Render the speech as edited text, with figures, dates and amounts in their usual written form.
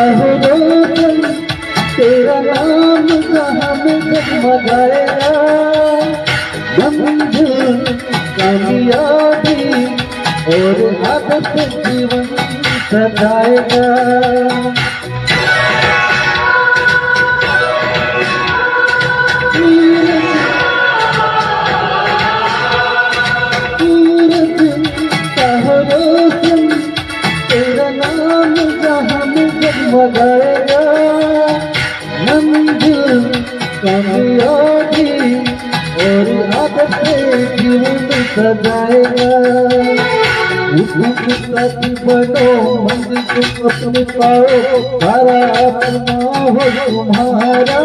चाहो रोशन तेरा नाम जहाँ में जगमगाएगा, मंजिल कामयाबी और आदत जीवन सजाएगा। तेरा नाम जहाँ में जगमगाएगा, मंजिल कामयाबी और आदत जीवन सजाएगा। साथी बनो मंजिल तुम अपने पाओ, सारा अपना हो तुम्हारा।